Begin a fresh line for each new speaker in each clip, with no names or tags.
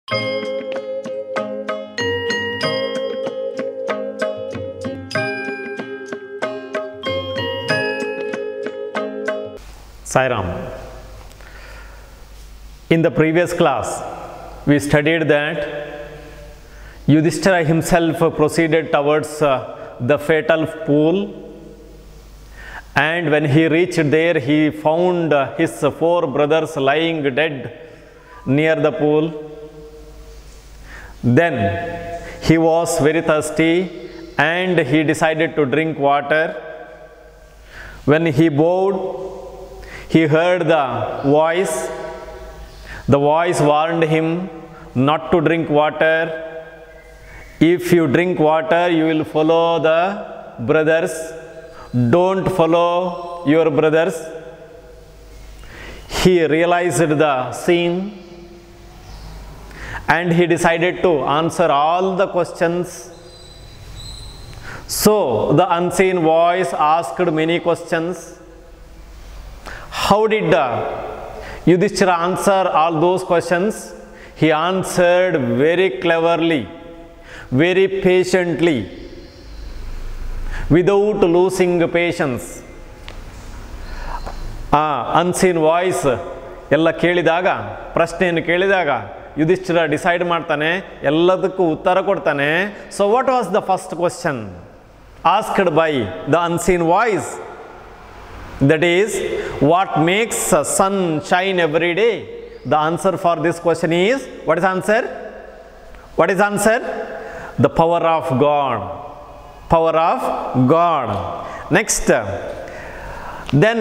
Sai Ram. In the previous class, we studied that Yudhishthira himself proceeded towards the fatal pool, and when he reached there, he found his 4 brothers lying dead near the pool. Then he was very thirsty and he decided to drink water. When he bowed, he heard the voice. The voice warned him not to drink water. If you drink water, you will follow the brothers. Don't follow your brothers. He realized the scene and he decided to answer all the questions. So the unseen voice asked many questions. How did Yudhishthira answer all those questions? He answered very cleverly, very patiently, without losing patience. Unseen voice ಎಲ್ಲ ಕೇಳಿದಾಗ, ಪ್ರಶ್ನೆಯನ್ನು ಕೇಳಿದಾಗ Yudhishthira decide ಮಾಡ್ತಾನೆ, ಎಲ್ಲದಕ್ಕೂ ಉತ್ತರ ಕೊಡ್ತಾನೆ. So what was the first question asked by the unseen voice? That is, what makes sun shine every day? The answer for this question is, what is answer? What is answer? The power of God. Power of God. Next, then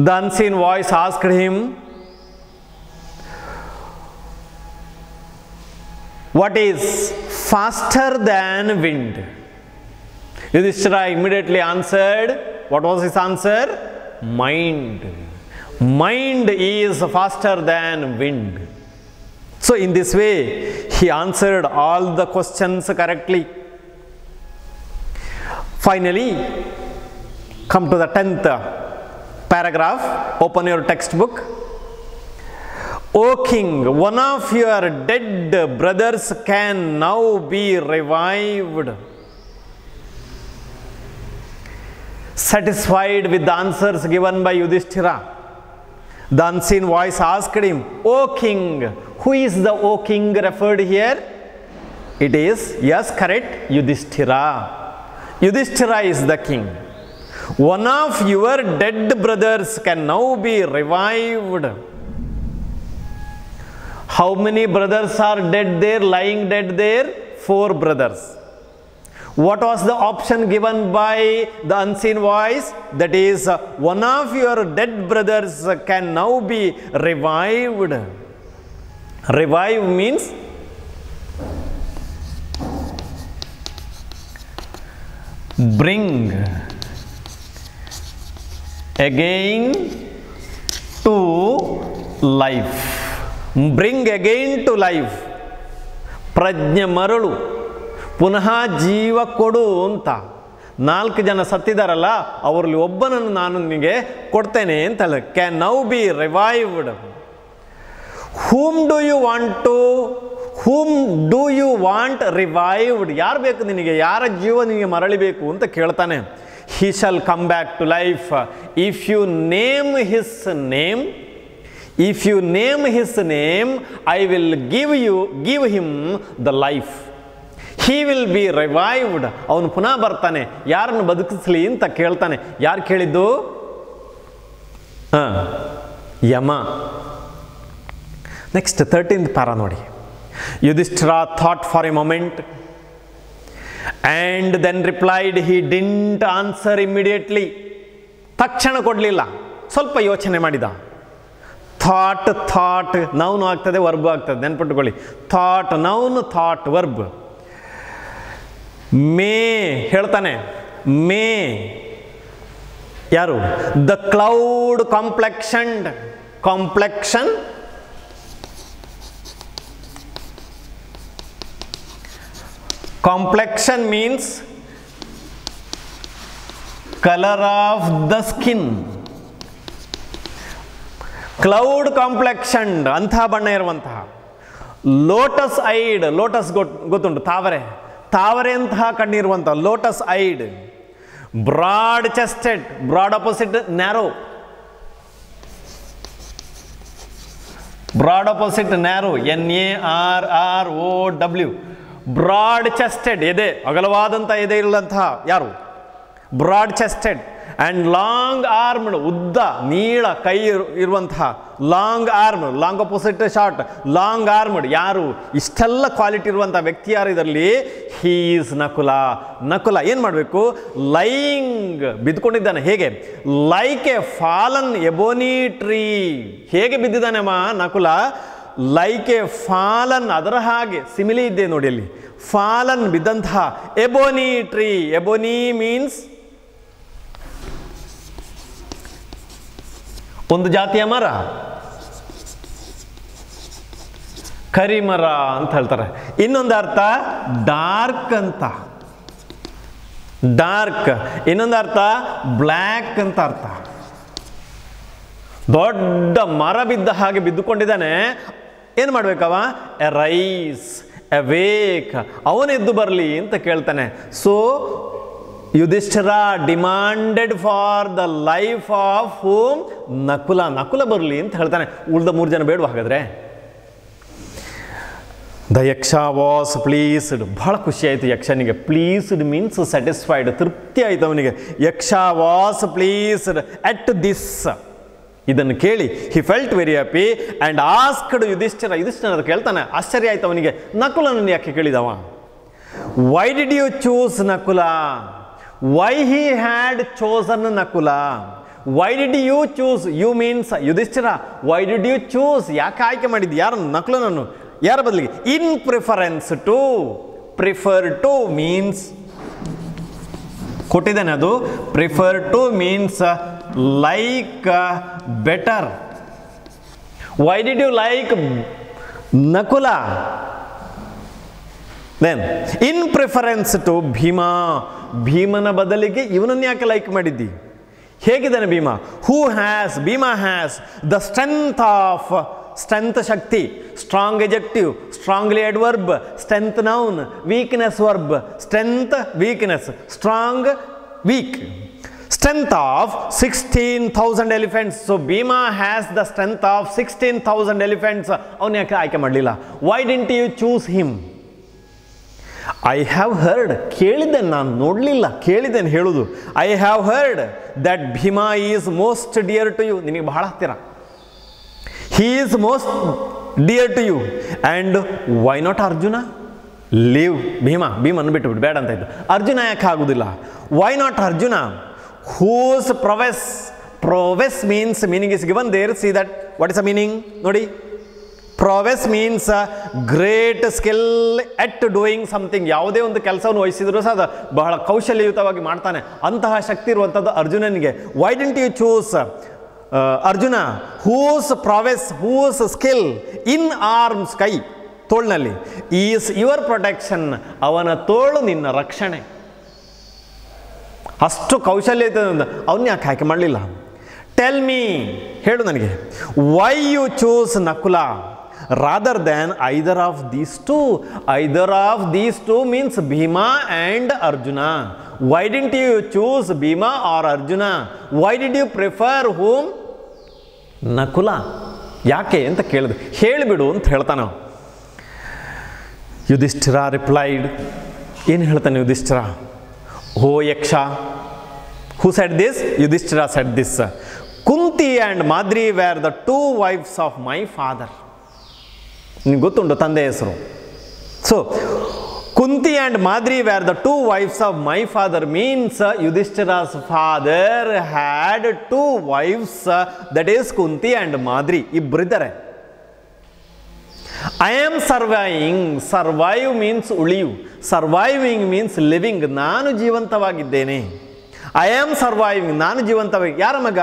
the unseen voice asked him, what is faster than wind? Yudhishthira immediately answered, what was his answer? Mind. Mind is faster than wind. So in this way, he answered all the questions correctly. Finally, come to the 10th paragraph. Open your textbook. O king, one of your dead brothers can now be revived. Satisfied with the answers given by Yudhishthira, the unseen voice asked him, O king, who is the O king referred here? It is, yes, correct, Yudhishthira. Yudhishthira is the king. One of your dead brothers can now be revived. How many brothers are dead there, lying dead there? 4 brothers. What was the option given by the unseen voice? That is, one of your dead brothers can now be revived. Revive means bring again to life. Bring again to life. Prajna marulu. ಪುನಃ ಜೀವ ಕೊಡು ಅಂತ. 4 ಜನ ಸತ್ತಿದಾರಲ್ಲ, ಅವರಲ್ಲಿ ಒಬ್ಬನನ್ನು ನಾನು ನಿನಗೆ ಕೊಡ್ತೇನೆ ಅಂತ ಹೇಳ. Can now be revived. Whom do you want revived? ಯಾರು ಬೇಕು ನಿನಗೆ? ಯಾರ ಜೀವ ನಿನಗೆ ಮರಳಿಬೇಕು ಅಂತ ಕೇಳ್ತಾನೆ. He shall come back to life if you name his name. If you name his name, I will give him the life. He will be revived. ಅವನು ಪುನಃ ಬರ್ತಾನೆ. ಯಾರನ್ನು ಬದುಕಿಸ್ಲಿ ಅಂತ ಕೇಳ್ತಾನೆ. ಯಾರು ಕೇಳಿದ್ದು? ಯಮ. ನೆಕ್ಸ್ಟ್ 13th ಪ್ಯಾರಾ ನೋಡಿ. Yudhishthira thought for a moment and then replied. He didn't answer immediately. ತಕ್ಷಣ ಕೊಡಲಿಲ್ಲ, ಸ್ವಲ್ಪ ಯೋಚನೆ ಮಾಡಿದ. ಥಾಟ್ ನೌನ್ ಆಗ್ತದೆ, ವರ್ಬ್ ಆಗ್ತದೆ, ನೆನ್ಪಿಟ್ಟುಕೊಳ್ಳಿ. Thought noun, thought verb. May ಹೇಳ್ತಾನೆ. ಮೇ ಯಾರು? The cloud complexioned. Complexion complexion means color of the skin. Cloud complexioned, ಅಂತಹ ಬಣ್ಣ ಇರುವಂತಹ. ಲೋಟಸ್ ಐಡ್, ಲೋಟಸ್ ಗೊತ್ತುಂಟು, ತಾವರೆ, ತಾವರೆಂತಹ ಕಣ್ಣಿರುವಂಥ lotus eyed. Broad chested, broad opposite narrow, broad opposite narrow, NARROW. Broad chested, ಎದೆ, ಅಗಲವಾದಂಥ ಎದೆ ಇರುವಂತಹ ಯಾರು? Broad chested. And long armed, ಉದ್ದ ನೀಳ ಕೈ ಇರುವಂತಹ long arm, long opposite short, long armed ಯಾರು? ಇಷ್ಟೆಲ್ಲ ಕ್ವಾಲಿಟಿ ಇರುವಂಥ ವ್ಯಕ್ತಿ ಯಾರು ಇದರಲ್ಲಿ? He is Nakula. ನಕುಲ ಏನು ಮಾಡಬೇಕು? ಲೈಯಿಂಗ್, ಬಿದ್ದುಕೊಂಡಿದ್ದಾನೆ. ಹೇಗೆ? Like a fallen ebony tree. ಹೇಗೆ ಬಿದ್ದಿದ್ದಾನೆಮ್ಮ ನಕುಲ? ಲೈಕ್ ಎ ಫಾಲನ್, ಅದರ ಹಾಗೆ ಸಿಮಿಲಿ ಇದೆ ನೋಡಿ ಅಲ್ಲಿ, ಫಾಲನ್ ಬಿದ್ದಂತಹ ಎಬೋನಿ ಟ್ರೀ. ಎಬೋನಿ ಮೀನ್ಸ್ ಒಂದು ಜಾತಿಯ ಮರ, ಕರಿಮರ ಅಂತ ಹೇಳ್ತಾರೆ. ಇನ್ನೊಂದು ಅರ್ಥ ಡಾರ್ಕ್ ಅಂತ, ಡಾರ್ಕ್. ಇನ್ನೊಂದು ಅರ್ಥ ಬ್ಲ್ಯಾಕ್ ಅಂತ ಅರ್ಥ. ದೊಡ್ಡ ಮರ ಬಿದ್ದ ಹಾಗೆ ಬಿದ್ದುಕೊಂಡಿದ್ದಾನೆ. ಏನು ಮಾಡ್ಬೇಕವ? ರೈಸ್, ಅವೇಕ್, ಅವನೆದ್ದು ಬರಲಿ ಅಂತ ಕೇಳ್ತಾನೆ. So Yudhishthira demanded for the life of ಹೂಮ್? ನಕುಲ. ನಕುಲ ಬರಲಿ ಅಂತ ಹೇಳ್ತಾನೆ. ಉಳಿದ 3 ಜನ ಬೇಡವಾ ಹಾಗಾದ್ರೆ? The Yaksha was pleased. ಬಹಳ ಖುಷಿ ಆಯಿತು ಯಕ್ಷನಿಗೆ. ಪ್ಲೀಸ್ಡ್ ಮೀನ್ಸ್ ಸ್ಯಾಟಿಸ್ಫೈಡ್, ತೃಪ್ತಿ ಆಯಿತು ಅವನಿಗೆ. ಯಕ್ಷ ವಾಸ್ ಪ್ಲೀಸ್ಡ್ ಅಟ್ ದಿಸ್. ಇದನ್ನು ಕೇಳಿ he felt very happy and asked Yudhishthira. Yudhishthira ಕೇಳ್ತಾನೆ, ಆಶ್ಚರ್ಯ ಆಯ್ತು ಅವನಿಗೆ, ನಕುಲನನ್ನು ಯಾಕೆ ಕೇಳಿದವ? Why did you choose Nakula? Why he had chosen Nakula? Why did you choose? You means Yudhishthira. Why did you choose? ಯಾಕೆ ಆಯ್ಕೆ ಮಾಡಿದ್ದು ಯಾರನ್ನು? ನಕುಲನನ್ನು. ಯಾರ ಬದಲಿಗೆ? In preference to. Prefer to means ಕೊಟ್ಟಿದ್ದಾನೆ ಅದು. Prefer to means like better. Why did you like Nakula? Then in preference to Bima. ಭೀಮನ ಬದಲಿಗೆ ಇವನನ್ನು ಯಾಕೆ ಲೈಕ್ ಮಾಡಿದ್ದಿ? ಹೇಗಿದ್ದಾನೆ Bhima? Who has, Bhima has the strength of, strength ಶಕ್ತಿ, strong adjective, strongly adverb, strength noun, weakness verb, strength weakness, strong weak. Strength of 16,000 elephants. So Bhima has the strength of 16,000 elephants. ಅವನು ಯಾಕೆ ಆಯ್ಕೆ ಮಾಡಲಿಲ್ಲ? Why didn't you choose him? I have heard, ಕೇಳಿದ್ದೇನೆ, ನಾನು ನೋಡಲಿಲ್ಲ, ಕೇಳಿದ್ದೇನೆ ಹೇಳುವುದು. I have heard that Bhima is most dear to you. ನಿನಗೆ ಬಹಳ ಹತ್ತಿರ. He is most dear to you. And why not Arjuna? Leave Bhima. ಭೀಮನ್ನು ಬಿಟ್ಟು ಬೇಡ ಅಂತ ಇದ್ದು. ಅರ್ಜುನ ಯಾಕೆ ಆಗುವುದಿಲ್ಲ? Why not Arjuna? Whose prowess, prowess means, meaning is given there. See that, what is the meaning? Nodi, prowess means great skill at doing something. ಯಾವುದೇ ಒಂದು ಕೆಲಸವನ್ನು ವಹಿಸಿದ್ರು ಸಹ ಅದು ಬಹಳ ಕೌಶಲ್ಯಯುತವಾಗಿ ಮಾಡ್ತಾನೆ. ಅಂತಹ ಶಕ್ತಿ ಇರುವಂಥದ್ದು ಅರ್ಜುನನಿಗೆ. Why didn't you choose Arjuna? Whose prowess, whose skill in arms, ಕೈ ತೋಳ್ನಲ್ಲಿ, is your protection, ಅವನ ತೋಳು ನಿನ್ನ ರಕ್ಷಣೆ. ಅಷ್ಟು ಕೌಶಲ್ಯ ಇದೆ, ಅವನ್ನ ಯಾಕೆ ಆಯ್ಕೆ ಮಾಡಲಿಲ್ಲ? ಟೆಲ್ ಮೀ, ಹೇಳು ನನಗೆ. Why you choose Nakula rather than either of these two? Either of these two means Bhima and Arjuna. Why didn't you choose Bhima or Arjuna? Why did you prefer whom? Nakula. ಯಾಕೆ ಅಂತ ಕೇಳಿದೆ, ಹೇಳಿಬಿಡು ಅಂತ ಹೇಳ್ತಾನೆ. ಯುಧಿಷ್ಠಿರ ರಿಪ್ಲೈಡ್. ಏನು ಹೇಳ್ತಾನೆ ಯುಧಿಷ್ಠಿರ? ಓ ಯಕ್ಷ. Who said this? Yudhishthira said this. Kunti and Madri were the 2 wives of my father. ನಿಮಗೆ ಗೊತ್ತುಂಟು ತಂದೆ ಹೆಸರು. So Kunti and Madri were the 2 wives of my father means Yudhishthira's father had 2 wives, that is Kunti and Madri. ಇಬ್ಬರಿದ್ದಾರೆ. I am surviving. Survive means ಉಳಿಯು. Surviving means living. ನಾನು ಜೀವಂತವಾಗಿದ್ದೇನೆ. I am surviving. ನಾನು ಜೀವಂತವಾಗಿ. ಯಾರ ಮಗ?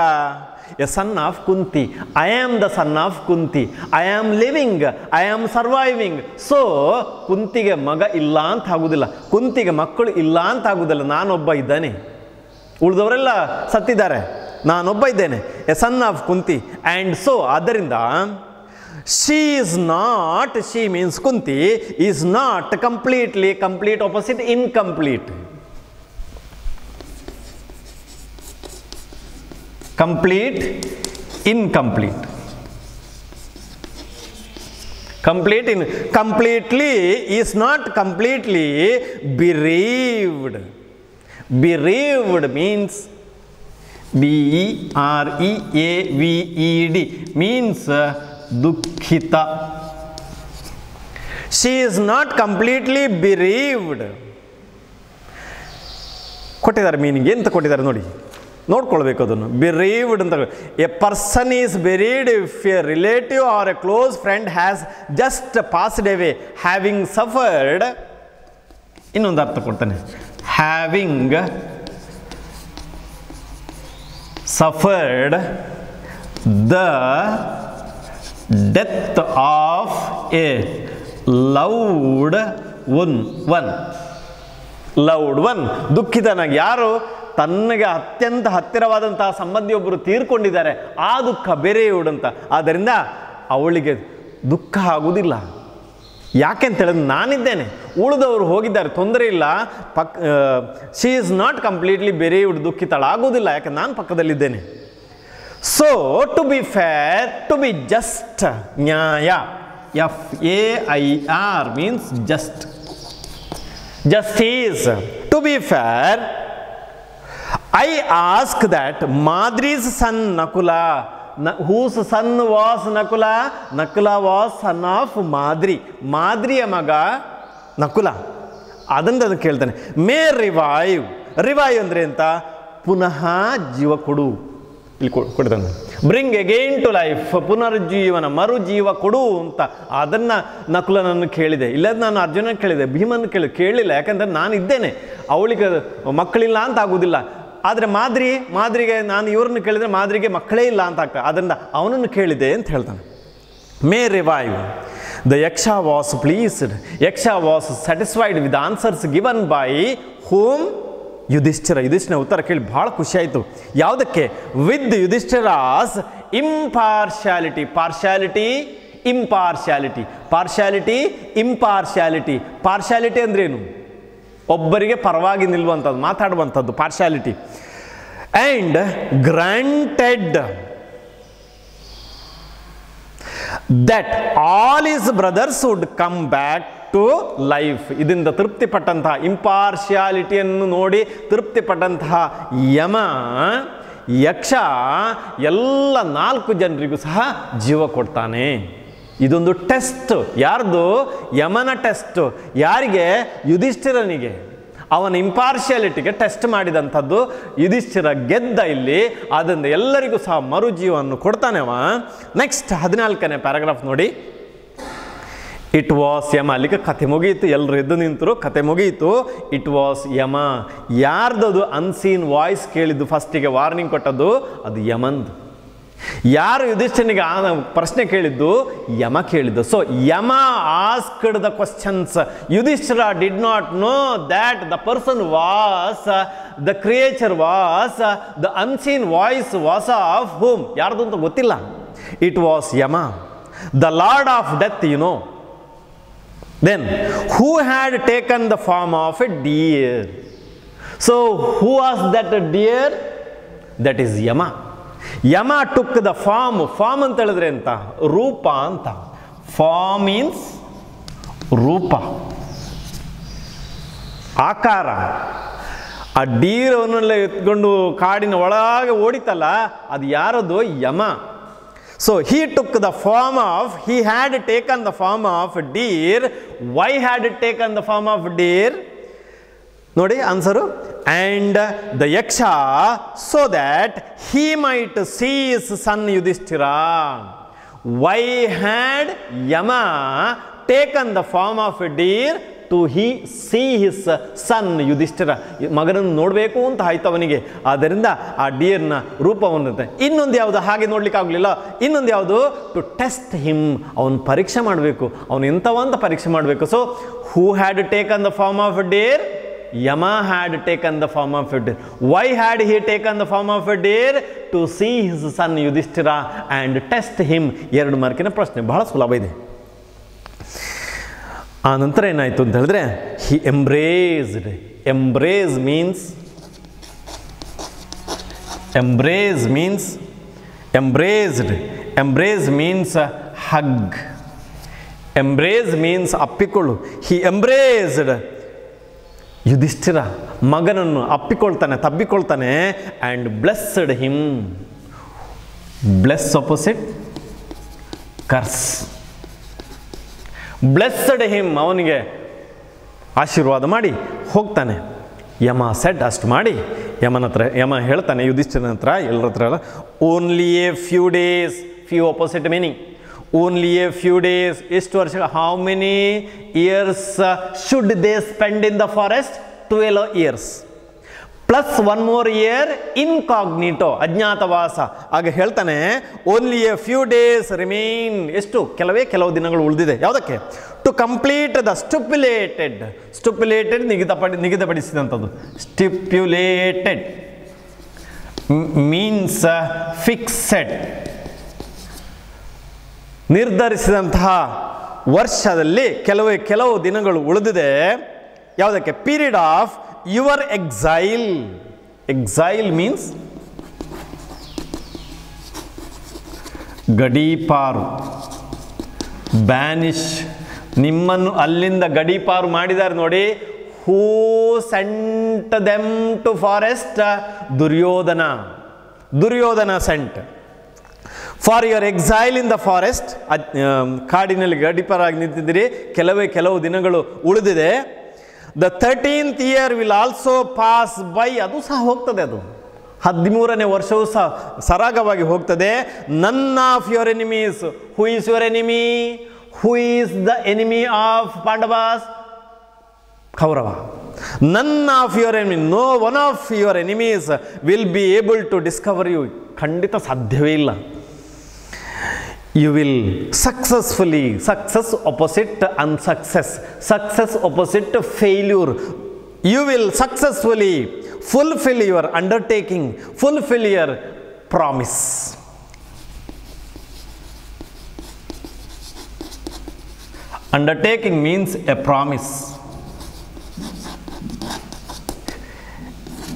A son of Kunti. I am the son of Kunti. I am living. I am surviving. So ಕುಂತಿಗೆ ಮಗ ಇಲ್ಲ ಅಂತ ಆಗುವುದಿಲ್ಲ, ಕುಂತಿಗೆ ಮಕ್ಕಳು ಇಲ್ಲ ಅಂತ ಆಗುವುದಿಲ್ಲ. ನಾನೊಬ್ಬ ಇದ್ದಾನೆ, ಉಳಿದವರೆಲ್ಲ ಸತ್ತಿದ್ದಾರೆ, ನಾನೊಬ್ಬ ಇದ್ದೇನೆ. A son of Kunti. And so ಆದ್ದರಿಂದ She is not, she means Kunti, is not completely, complete opposite, incomplete. Complete, incomplete. Complete in, completely is not completely bereaved. Bereaved means B-E-R-E-A-V-E-D means dukhita. She is not completely bereaved. ಕೊಟ್ಟಿದ್ದಾರೆ meaning ಎಂತ ಕೊಟ್ಟಿದ್ದಾರೆ ನೋಡಿ, ನೋಡ್ಕೊಳ್ಬೇಕು ಅದನ್ನು. bereaved ಅಂತ, a person is bereaved if a relative or a close friend has just passed away having suffered. ಇನ್ನೊಂದು ಅರ್ಥ ಕೊಡ್ತಾನೆ, having suffered the death of a loved one. loved one, ದುಃಖಿತನಾಗಿ, ಯಾರು ತನ್ನಗೆ ಅತ್ಯಂತ ಹತ್ತಿರವಾದಂತಹ ಸಂಬಂಧಿಯೊಬ್ಬರು ತೀರ್ಕೊಂಡಿದ್ದಾರೆ, ಆ ದುಃಖ ಬೆರೆಯುವುದು ಅಂತ. ಆದ್ದರಿಂದ ಅವಳಿಗೆ ದುಃಖ ಆಗುವುದಿಲ್ಲ. ಯಾಕೆಂತ ಹೇಳಿದ್ರೆ ನಾನಿದ್ದೇನೆ, ಉಳಿದವರು ಹೋಗಿದ್ದಾರೆ, ತೊಂದರೆ ಇಲ್ಲ. ಶಿ ಈಸ್ ನಾಟ್ ಕಂಪ್ಲೀಟ್ಲಿ ಬೆರೆಯುವುದು, ದುಃಖಿತಳಾಗುವುದಿಲ್ಲ, ಯಾಕೆ ನಾನು ಪಕ್ಕದಲ್ಲಿದ್ದೇನೆ. So to be fair, to be just, ನ್ಯಾಯ, FAIR means just, justice. To be fair, I ask that Madri's son Nakula, whose son was Nakula? Nakula was son of Madri. Madriಯ ಮಗ ನಕುಲ. ಅದನ್ನು ಕೇಳ್ತಾನೆ. May revive. Revive ಅಂದರೆ ಅಂತ, ಪುನಃ ಜೀವ ಕೊಡು. ಇಲ್ಲಿ ಕೊಡ್ತಾನೆ, ಬ್ರಿಂಗ್ ಅಗೈನ್ ಟು ಲೈಫ್, ಪುನರುಜ್ಜೀವನ, ಮರುಜೀವ ಕೊಡು ಅಂತ. ಅದನ್ನು ನಕುಲನನ್ನು ಕೇಳಿದೆ. ಇಲ್ಲದ ನಾನು ಅರ್ಜುನ ಕೇಳಿದೆ, ಭೀಮನ್ನು ಕೇಳಿಲ್ಲ, ಯಾಕಂದರೆ ನಾನು ಇದ್ದೇನೆ, ಅವಳಿಗೆ ಮಕ್ಕಳಿಲ್ಲ ಅಂತ ಆಗೋದಿಲ್ಲ. ಆದರೆ ಮಾದ್ರಿಗೆ ನಾನು ಇವ್ರನ್ನ ಕೇಳಿದರೆ ಮಾದ್ರಿಗೆ ಮಕ್ಕಳೇ ಇಲ್ಲ ಅಂತ ಆಗ್ತದೆ, ಅದರಿಂದ ಅವನನ್ನು ಕೇಳಿದೆ ಅಂತ ಹೇಳ್ತಾನೆ. May revive. The Yaksha was pleased. Yaksha was satisfied with answers given by whom? Yudhishthira. Yudhishthira ಉತ್ತರ ಕೇಳಿ ಭಾಳ ಖುಷಿ ಆಯಿತು. ಯಾವುದಕ್ಕೆ? With Yudhishthira's impartiality. Partiality, impartiality. Partiality, impartiality. Partiality ಅಂದ್ರೇನು? ಒಬ್ಬರಿಗೆ ಪರವಾಗಿ ನಿಲ್ಲುವಂಥದ್ದು, ಮಾತಾಡುವಂಥದ್ದು, partiality. And granted that all his brothers would come back to life. ಇದರಿಂದ ತೃಪ್ತಿಪಟ್ಟಂತಹ, ಇಂಪಾರ್ಶಿಯಾಲಿಟಿಯನ್ನು ನೋಡಿ ತೃಪ್ತಿಪಟ್ಟಂತಹ ಯಮ, ಯಕ್ಷ ಎಲ್ಲ 4 ಜನರಿಗೂ ಸಹ ಜೀವ ಕೊಡ್ತಾನೆ. ಇದೊಂದು ಟೆಸ್ಟ್. ಯಾರ್ದು? ಯಮನ ಟೆಸ್ಟ್. ಯಾರಿಗೆ? ಯುಧಿಷ್ಠಿರನಿಗೆ. ಅವನ ಇಂಪಾರ್ಶಿಯಾಲಿಟಿಗೆ ಟೆಸ್ಟ್ ಮಾಡಿದಂಥದ್ದು. ಯುಧಿಷ್ಠಿರ ಗೆದ್ದ ಇಲ್ಲಿ. ಅದರಿಂದ ಎಲ್ಲರಿಗೂ ಸಹ ಮರುಜೀವವನ್ನು ಕೊಡ್ತಾನೆ ಅವ. ನೆಕ್ಸ್ಟ್ 14ನೇ ಪ್ಯಾರಾಗ್ರಾಫ್ ನೋಡಿ. It was Yama. ಅಲ್ಲಿಗೆ ಕತೆ ಮುಗಿಯಿತು, ಎಲ್ಲರೂ ಎದ್ದು ನಿಂತರು, ಕತೆ ಮುಗಿಯಿತು. It was Yama. ಯಾರ್ದದು ಅನ್ಸೀನ್ ವಾಯ್ಸ್ ಕೇಳಿದ್ದು, ಫಸ್ಟಿಗೆ ವಾರ್ನಿಂಗ್ ಕೊಟ್ಟದ್ದು? ಅದು ಯಮಂದು. ಯಾರು ಯುಧಿಷ್ಠಿರನಿಗೆ ಆ ಪ್ರಶ್ನೆ ಕೇಳಿದ್ದು? ಯಮ ಕೇಳಿದ್ದು. So Yama asked the questions. Yudhishthira did not know that the person was, the creature was, the unseen voice was of whom? ಯಾರ್ದು ಅಂತ ಗೊತ್ತಿಲ್ಲ. It was Yama, the lord of death, you know. Then, who had taken the form of a deer? So, who was that deer? That is Yama. Yama took the form. Form ಅಂತ ಹೇಳಿದ್ರೆ ಅಂತ, ರೂಪ ಅಂತ. Form means ರೂಪ, ಆಕಾರ. ಆ ಡೀರವನ್ನೆಲ್ಲ ಎತ್ಕೊಂಡು ಕಾಡಿನ ಒಳಗೆ ಓಡಿತಲ್ಲ, ಅದು ಯಾರದು? ಯಮ. So he took the form of, he had taken the form of deer. Why had it taken the form of deer? Nodi answer. And the yaksha, so that he might see his son Yudhishthira. Why had Yama taken the form of a deer? To he see his son Yudhishthira. ಮಗನನ್ನು ನೋಡಬೇಕು ಅಂತ ಆಯ್ತು ಅವನಿಗೆ. ಆದ್ದರಿಂದ ಆ ಡಿಯರ್ನ ರೂಪವನ್ನು, ಇನ್ನೊಂದು ಯಾವುದು ಹಾಗೆ ನೋಡ್ಲಿಕ್ಕೆ ಆಗಲಿಲ್ಲ. ಇನ್ನೊಂದು ಯಾವುದು? To test him. ಅವನು ಪರೀಕ್ಷೆ ಮಾಡಬೇಕು, ಅವನು ಎಂಥವಂತ ಪರೀಕ್ಷೆ ಮಾಡಬೇಕು. So who had taken the form of deer? Yama had taken the form of a deer. Why had he taken the form of a deer? To see his son Yudhishthira and test him. 2 ಮಾರ್ಕಿನ ಪ್ರಶ್ನೆ, ಬಹಳ ಸುಲಭ ಇದೆ. ಆ ನಂತರ ಏನಾಯಿತು ಅಂತ ಹೇಳಿದ್ರೆ, he embraced. Embrace means hug. Embrace means ಅಪ್ಪಿಕೊಳ್ಳು. He embraced Yudhishthira, ಮಗನನ್ನು ಅಪ್ಪಿಕೊಳ್ತಾನೆ, ತಬ್ಬಿಕೊಳ್ತಾನೆ. And blessed him. Bless opposite curse. Blessed him, ಅವನಿಗೆ ಆಶೀರ್ವಾದ ಮಾಡಿ ಹೋಗ್ತಾನೆ. ಯಮ ಸೆಡ್, ಅಷ್ಟು ಮಾಡಿ ಯಮ ಹೇಳ್ತಾನೆ ಯುಧಿಷ್ಠಿರನ ಹತ್ರ, ಎಲ್ಲರ ಹತ್ರ ಅಲ್ಲ, only a few days, few opposite meaning, only a few days. ಎಷ್ಟು ವರ್ಷ? How many years should they spend in the forest? 12 years plus 1 more year incognito, ಅಜ್ಞಾತವಾಸ. ಆಗ ಹೇಳ್ತಾನೆ only a few days remain. ಎಷ್ಟು? ಕೆಲವು ದಿನಗಳು ಉಳಿದಿದೆ. ಯಾವುದಕ್ಕೆ? ಟು ಕಂಪ್ಲೀಟ್ ದ ಸ್ಟಿಪ್ಯುಲೇಟೆಡ್ ನಿಗದಿಪಡಿಸಿದಂಥದ್ದು. ಸ್ಟಿಪ್ಯುಲೇಟೆಡ್ ಮೀನ್ಸ್ ಫಿಕ್ಸೆಡ್, ನಿರ್ಧರಿಸಿದಂತಹ ವರ್ಷದಲ್ಲಿ ಕೆಲವು ದಿನಗಳು ಉಳಿದಿದೆ. ಯಾವುದಕ್ಕೆ? Period of your exile. Exile means ಗಡೀಪಾರು, ಬ್ಯಾನಿಶ್. ನಿಮ್ಮನ್ನು ಅಲ್ಲಿಂದ ಗಡೀಪಾರು ಮಾಡಿದ್ದಾರೆ ನೋಡಿ. Who sent them to forest? Duryodhana sent. For your exile in the forest. ಕಾಡಿನಲ್ಲಿ ಗಡೀಪಾರಾಗಿ ನಿಂತಿದ್ದೀರಿ, ಕೆಲವು ದಿನಗಳು ಉಳಿದಿದೆ. The 13th year will also pass by. ಅದು ಸಹ ಹೋಗ್ತದೆ, ಅದು 13ನೇ ವರ್ಷವೂ ಸಹ ಸರಾಗವಾಗಿ ಹೋಗ್ತದೆ. None of your enemies. Who is your enemy? Who is the enemy of Pandavas? Kaurava. None of your enemy, no one of your enemies will be able to discover you. ಖಂಡಿತ ಸಾಧ್ಯವೇ ಇಲ್ಲ. You will successfully, success opposite unsuccess, success opposite failure. You will successfully fulfill your undertaking, fulfill your promise. Undertaking means a promise,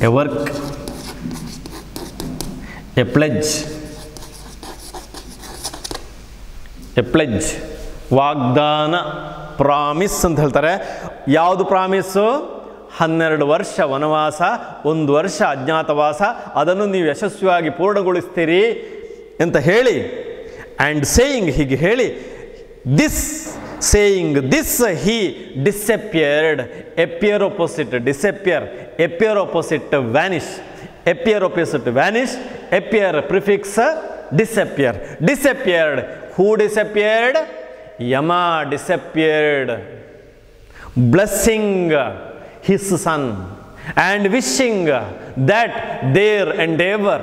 a work, a pledge. A pledge, ವಾಗ್ದಾನ, promise ಅಂತ ಹೇಳ್ತಾರೆ. ಯಾವುದು ಪ್ರಾಮಿಸ್ಸು? 12 ವರ್ಷ ವನವಾಸ, 1 ವರ್ಷ ಅಜ್ಞಾತವಾಸ, ಅದನ್ನು ನೀವು ಯಶಸ್ವಿಯಾಗಿ ಪೂರ್ಣಗೊಳಿಸ್ತೀರಿ ಅಂತ ಹೇಳಿ. ಆ್ಯಂಡ್ ಸೇಯಿಂಗ್, ಹೀಗೆ ಹೇಳಿ, this he disappeared. Appear opposite disappear, appear opposite vanish, appear opposite vanish, appear prefix disappeared. Who disappeared? Yama disappeared, blessing his son and wishing that their endeavor,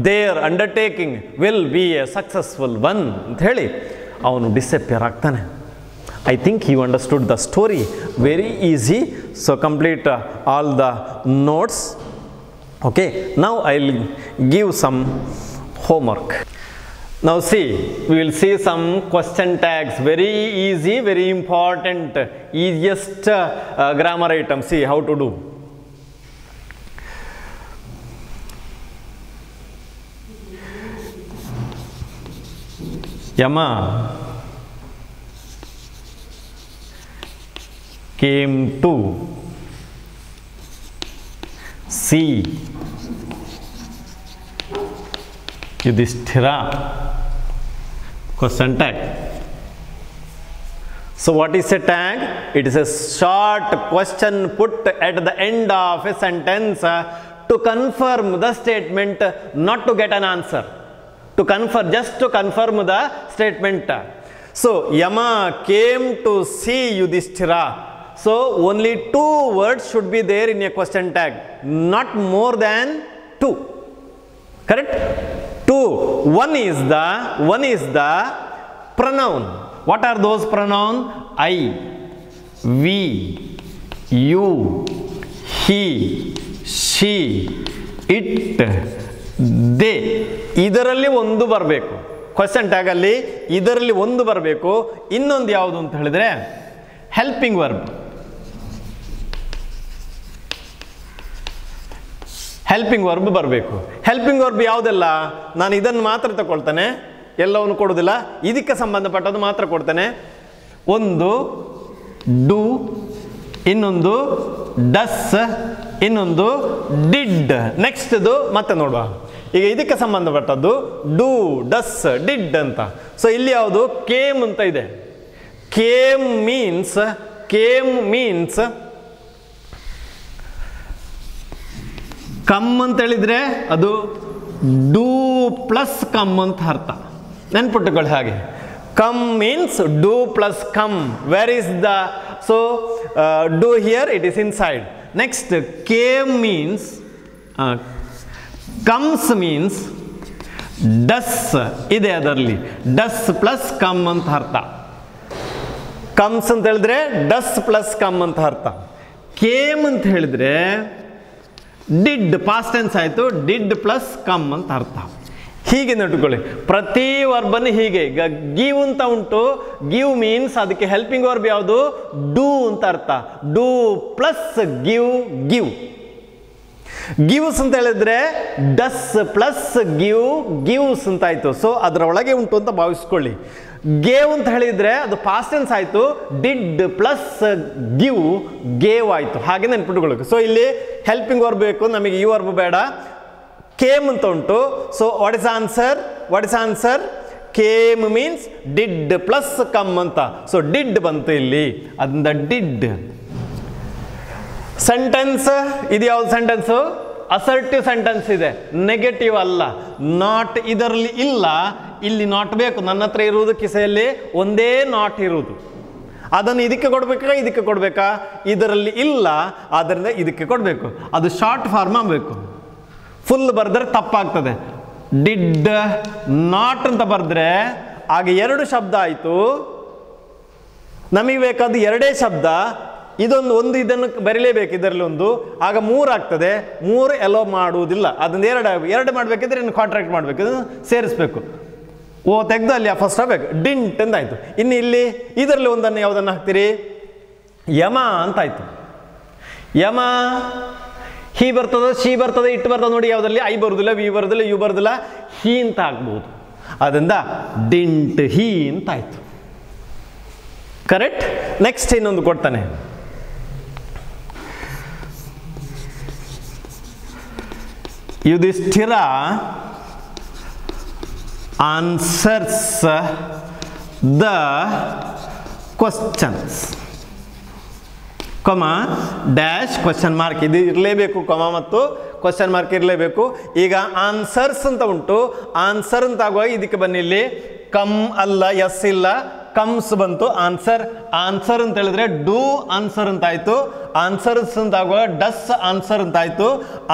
their undertaking will be a successful one ಅಂತ ಹೇಳಿ ಅವನು disappear ಆಗ್ತಾನೆ. I think you understood the story very easy. So complete all the notes. Okay, now I'll give some homework. Now see, we will see some question tags, very easy, very important, easiest grammar item. See how to do. Yama came to see Yudhishthira. Question tag. So what is a tag? It is a short question put at the end of a sentence to confirm the statement, not to get an answer. To confirm, just to confirm the statement. So Yama came to see Yudhishthira. So only 2 words should be there in a question tag, not more than 2. Correct? 2. One is the pronoun. What are those pronouns? I, we, you, he, she, it, they, ಇದರಲ್ಲಿ ಒಂದು ಬರಬೇಕು. Question ಟ್ಯಾಗಲ್ಲಿ ಇದರಲ್ಲಿ ಒಂದು ಬರಬೇಕು. ಇನ್ನೊಂದು ಯಾವುದು ಅಂತ ಹೇಳಿದ್ರೆ ಹೆಲ್ಪಿಂಗ್ ವರ್ಬ್. ಹೆಲ್ಪಿಂಗ್ ವರ್ಬ್ ಬರಬೇಕು. ಹೆಲ್ಪಿಂಗ್ ವರ್ಬ್ ಯಾವುದೆಲ್ಲ? ನಾನು ಇದನ್ನು ಮಾತ್ರ ತಗೊಳ್ತಾನೆ, ಎಲ್ಲವನ್ನು ಕೊಡೋದಿಲ್ಲ, ಇದಕ್ಕೆ ಸಂಬಂಧಪಟ್ಟದ್ದು ಮಾತ್ರ ಕೊಡ್ತಾನೆ. ಒಂದು ಡು, ಇನ್ನೊಂದು ಡಸ್, ಇನ್ನೊಂದು ಡಿಡ್. ನೆಕ್ಸ್ಟ್ದು ಮತ್ತೆ ನೋಡುವ. ಈಗ ಇದಕ್ಕೆ ಸಂಬಂಧಪಟ್ಟದ್ದು ಡು, ಡಸ್, ಡಿಡ್ ಅಂತ. ಸೊ ಇಲ್ಲಿ ಯಾವುದು? ಕೇಮ್ ಅಂತ ಇದೆ. ಕೇಮ್ ಮೀನ್ಸ್ ಕಮ್ ಅಂತ ಹೇಳಿದ್ರೆ ಅದು ಡೂ ಪ್ಲಸ್ ಕಮ್ ಅಂತ ಅರ್ಥ. ನೆನ್ಪಿಟ್ಟುಕೊಳ್ಳಿ ಹಾಗೆ. Come means do plus come. Where is the? So do here, it is inside. Next came means, comes means does ಇದೆ ಅದರಲ್ಲಿ. ಡಸ್ ಪ್ಲಸ್ ಕಮ್ ಅಂತ ಅರ್ಥ. ಕಮ್ಸ್ ಅಂತ ಹೇಳಿದ್ರೆ ಡಸ್ ಪ್ಲಸ್ ಕಮ್ ಅಂತ ಅರ್ಥ. ಕೇಮ್ ಅಂತ ಹೇಳಿದ್ರೆ ಡಿಡ್, ಪಾಸ್ಟ್ ಟೆನ್ಸ್ ಆಯಿತು, ಡಿಡ್ ಪ್ಲಸ್ ಕಮ್ ಅಂತ ಅರ್ಥ. ಹೀಗೆ ನೆಟ್ಟುಕೊಳ್ಳಿ ಪ್ರತಿ ವರ್ಬನ್ನು ಹೀಗೆ. ಈಗ ಗಿವ್ ಅಂತ ಉಂಟು. ಗಿವ್ ಮೀನ್ಸ್ ಅದಕ್ಕೆ ಹೆಲ್ಪಿಂಗ್ ವರ್ಬ್ ಯಾವುದು? ಡೂ ಅಂತ ಅರ್ಥ. Do plus give, give. Gives ಅಂತ ಹೇಳಿದ್ರೆ ಡಸ್ ಪ್ಲಸ್ ಗಿವ್, ಗಿವ್ಸ್ ಅಂತ ಆಯ್ತು. ಸೊ ಅದರ ಒಳಗೆ ಉಂಟು ಅಂತ ಭಾವಿಸ್ಕೊಳ್ಳಿ. ಗೇವ್ ಅಂತ ಹೇಳಿದ್ರೆ ಅದು ಪಾಸ್ಟ್ ಟೆನ್ಸ್ ಆಯ್ತು. ಡಿಡ್ ಪ್ಲಸ್ ಗಿವ್, ಗೇವ್ ಆಯ್ತು. ಹಾಗೆ ನೆನ್ಪಿಟ್ಕೊಳ್ಳಿ. ಸೊ ಇಲ್ಲಿ ಹೆಲ್ಪಿಂಗ್ ವರ್ಬ್ ಬೇಕು ನಮಗೆ, ಈ ವರ್ಬ್ ಬೇಡ. ಕೇಮ್ ಅಂತ ಉಂಟು. So what is answer? Came means did plus come ಅಂತ. ಸೊ ಡಿಡ್ ಬಂತು ಇಲ್ಲಿ, ಅದರಿಂದ ಡಿಡ್. ಸೆಂಟೆನ್ಸ್ ಇದು ಯಾವ್ದು ಸೆಂಟೆನ್ಸು? ಅಸರ್ಟಿವ್ ಸೆಂಟೆನ್ಸ್ ಇದೆ, ನೆಗೆಟಿವ್ ಅಲ್ಲ. ನಾಟ್ ಇದರಲ್ಲಿ ಇಲ್ಲ, ಇಲ್ಲಿ ನಾಟ್ ಬೇಕು. ನನ್ನ ಹತ್ರ ಇರುವುದು ಕಿಸೆಯಲ್ಲಿ ಒಂದೇ ನಾಟ್ ಇರುವುದು. ಅದನ್ನು ಇದಕ್ಕೆ ಕೊಡಬೇಕಾ, ಇದಕ್ಕೆ ಕೊಡಬೇಕಾ? ಇದರಲ್ಲಿ ಇಲ್ಲ, ಆದ್ದರಿಂದ ಇದಕ್ಕೆ ಕೊಡಬೇಕು. ಅದು ಶಾರ್ಟ್ ಫಾರ್ಮ್ ಆಗಬೇಕು. ಫುಲ್ ಬರೆದ್ರೆ ತಪ್ಪಾಗ್ತದೆ. ಡಿಡ್ ನಾಟ್ ಅಂತ ಬರೆದ್ರೆ ಆಗ ಎರಡು ಶಬ್ದ ಆಯಿತು. ನಮಗೆ ಬೇಕಾದ ಎರಡೇ ಶಬ್ದ. ಒಂದು ಇದನ್ನು ಬರೀಲೇಬೇಕು, ಇದರಲ್ಲಿ ಒಂದು, ಆಗ 3 ಆಗ್ತದೆ. 3 ಎಲ್ಲೋ ಮಾಡುವುದಿಲ್ಲ, ಅದನ್ನು ಎರಡು ಮಾಡಬೇಕಿದ್ರೆ ಇನ್ನು ಕಾಂಟ್ರಾಕ್ಟ್ ಮಾಡಬೇಕು, ಇದನ್ನು ಸೇರಿಸ್ಬೇಕು. ಓ ತೆಗೆದು ಅಲ್ಲಿ ಫಸ್ಟ್ ಆಗಬೇಕು. ಡಿಂಟ್ ಅಂತ ಆಯಿತು. ಇನ್ನು ಇಲ್ಲಿ ಇದರಲ್ಲಿ ಒಂದನ್ನು ಯಾವುದನ್ನು ಹಾಕ್ತೀರಿ? ಯಮ ಅಂತಾಯಿತು. ಯಮ. ಹಿ ಬರ್ತದೆ, ಶಿ ಬರ್ತದೆ, ಇಟ್ಟು ಬರ್ತದೆ. ನೋಡಿ ಯಾವುದರಲ್ಲಿ ಐ ಬರುವುದಿಲ್ಲ, ವಿ ಬರುವುದಿಲ್ಲ, ಯು ಬರುವುದಿಲ್ಲ, ಹಿ ಅಂತ ಆಗ್ಬೋದು. ಅದರಿಂದ ಡಿಂಟ್ ಹಿ ಅಂತ ಆಯಿತು. ಕರೆಕ್ಟ್. ನೆಕ್ಸ್ಟ್ ಇನ್ನೊಂದು ಕೊಡ್ತಾನೆ. Yudhishthira answers the questions, ಕೊಮ dash question mark. ಇದು ಇರಲೇಬೇಕು, ಕೊಮ ಮತ್ತು ಕ್ವಶನ್ ಮಾರ್ಕ್ ಇರಲೇಬೇಕು. ಈಗ ಆನ್ಸರ್ಸ್ ಅಂತ ಉಂಟು. ಆನ್ಸರ್ ಅಂತ ಆಗುವಾಗ ಇದಕ್ಕೆ ಬನ್ನಿ, ಇಲ್ಲಿ ಕಮ್ ಅಲ್ಲ, ಎಸ್ ಇಲ್ಲ, ಕಮ್ಸ್ ಬಂತು. ಆನ್ಸರ್ ಅಂತ ಹೇಳಿದ್ರೆ ಡೂ ಆನ್ಸರ್ ಅಂತ ಆಯ್ತು. ಆನ್ಸರ್ಸ್ ಅಂತ ಆಗುವಾಗ ಡಸ್ ಆನ್ಸರ್ ಅಂತ ಆಯ್ತು.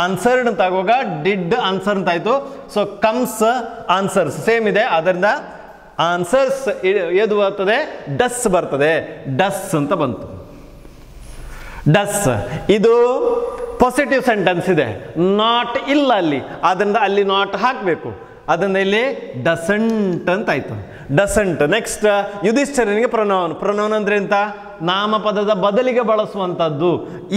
ಆನ್ಸರ್ಡ್ ಅಂತ ಆಗುವಾಗ ಡಿಡ್ ಆನ್ಸರ್ ಅಂತ ಆಯ್ತು. ಸೊ ಕಮ್ಸ್ ಆನ್ಸರ್ಸ್ ಸೇಮ್ ಇದೆ. ಅದರಿಂದ ಆನ್ಸರ್ಸ್ ಏದು ಬರ್ತದೆ? ಡಸ್ ಬರ್ತದೆ. ಡಸ್ ಅಂತ ಬಂತು. ಡಸ್ ಇದು ಪಾಸಿಟಿವ್ ಸೆಂಟೆನ್ಸ್ ಇದೆ, ನಾಟ್ ಇಲ್ಲ ಅಲ್ಲಿ, ಅದರಿಂದ ಅಲ್ಲಿ ನಾಟ್ ಹಾಕಬೇಕು. ಅದರಿಂದ ಇಲ್ಲಿ ಡಸಂಟ್ ಅಂತ ಆಯ್ತು. ಡಸಂಟ್. ನೆಕ್ಸ್ಟ್ ಯುಧಿಷ್ಠಿರನಿಗೆ ಪ್ರೊನೌನ್. ಪ್ರೊನೌನ್ ಅಂದ್ರೆ ಎಂತ? ನಾಮಪದದ ಬದಲಿಗೆ ಬಳಸುವಂಥದ್ದು.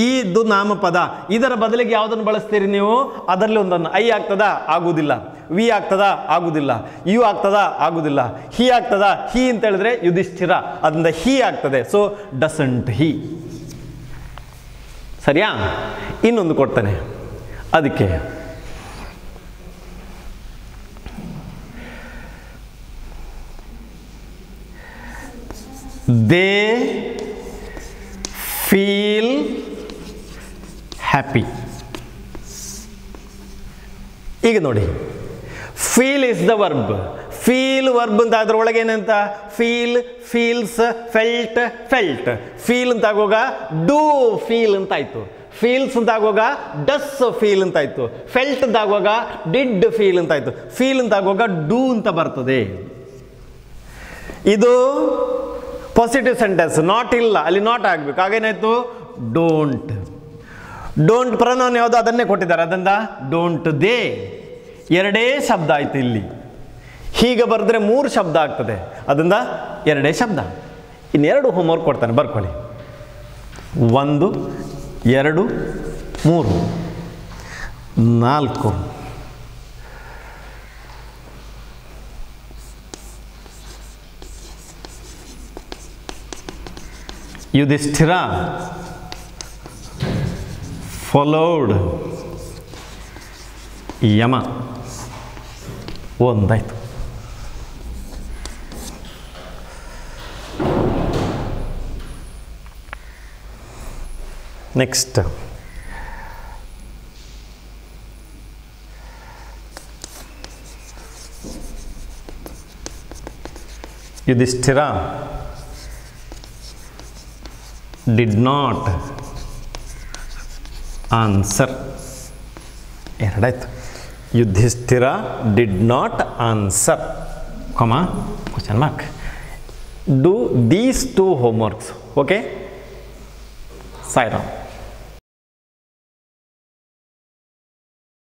ಇದು ನಾಮಪದ. ಇದರ ಬದಲಿಗೆ ಯಾವುದನ್ನು ಬಳಸ್ತೀರಿ ನೀವು? ಅದರಲ್ಲಿ ಒಂದನ್ನು. ಐ ಆಗ್ತದಾ? ಆಗುವುದಿಲ್ಲ. ವಿ ಆಗ್ತದಾ? ಆಗುವುದಿಲ್ಲ. ಯು ಆಗ್ತದಾ? ಆಗುವುದಿಲ್ಲ. ಹಿ ಆಗ್ತದಾ? ಹಿ ಅಂತ ಹೇಳಿದ್ರೆ ಯುಧಿಷ್ಠಿರ, ಅದರಿಂದ ಹಿ ಆಗ್ತದೆ. ಸೊ ಡಸಂಟ್ ಹಿ. ಸರಿಯಾ? ಇನ್ನೊಂದು ಕೊಡ್ತಾನೆ ಅದಕ್ಕೆ. They feel happy. ಈಗ ನೋಡಿ, feel is the verb. Feel verb ಅಂತ ಅದ್ರೊಳಗೆ ಏನಂತ? Feel, feels, felt, felt. Feel ಅಂತ ಆಗುವಾಗ ಡೂ ಫೀಲ್ ಅಂತ ಆಯ್ತು. ಫೀಲ್ಸ್ ಅಂತ ಆಗುವಾಗ ಡಸ್ ಫೀಲ್ ಅಂತ ಆಯ್ತು. ಫೆಲ್ಟ್ ಅಂತ ಆಗುವಾಗ ಡಿಡ್ ಫೀಲ್ ಅಂತ ಆಯ್ತು. ಫೀಲ್ ಅಂತ ಆಗುವಾಗ ಡೂ ಅಂತ ಬರ್ತದೆ. ಇದು ಪಾಸಿಟಿವ್ ಸೆಂಟೆನ್ಸ್. ನಾಟ್ ಇಲ್ಲ, ಅಲ್ಲಿ ನಾಟ್ ಆಗಬೇಕು. ಆಗೇನಾಯ್ತು? ಡೋಂಟ್. ಡೋಂಟ್ ಪ್ರನೌನ್ ಯಾವುದು ಅದನ್ನೇ ಕೊಟ್ಟಿದ್ದಾರೆ, ಅದರಿಂದ ಡೋಂಟ್ ದೇ ಎರಡೇ ಶಬ್ದ ಆಯ್ತು ಇಲ್ಲಿ. ಹೀಗೆ ಬರೆದ್ರೆ 3 ಶಬ್ದ ಆಗ್ತದೆ, ಅದರಿಂದ ಎರಡೇ ಶಬ್ದ. ಇನ್ನೆರಡು ಹೋಮ್ವರ್ಕ್ ಕೊಡ್ತಾನೆ, ಬರ್ಕೊಳ್ಳಿ. 1 2 3 4 ಯುಧಿಷ್ಠಿರ ಫಾಲೋಡ್ ಯಮ. ಒಂದಾಯ್ತು. Next Yudhishthira did not answer. ಎರಡಾಯ್ತು. Yudhishthira did not answer, comma question mark. Do these 2 homeworks, okay? Sai Ram.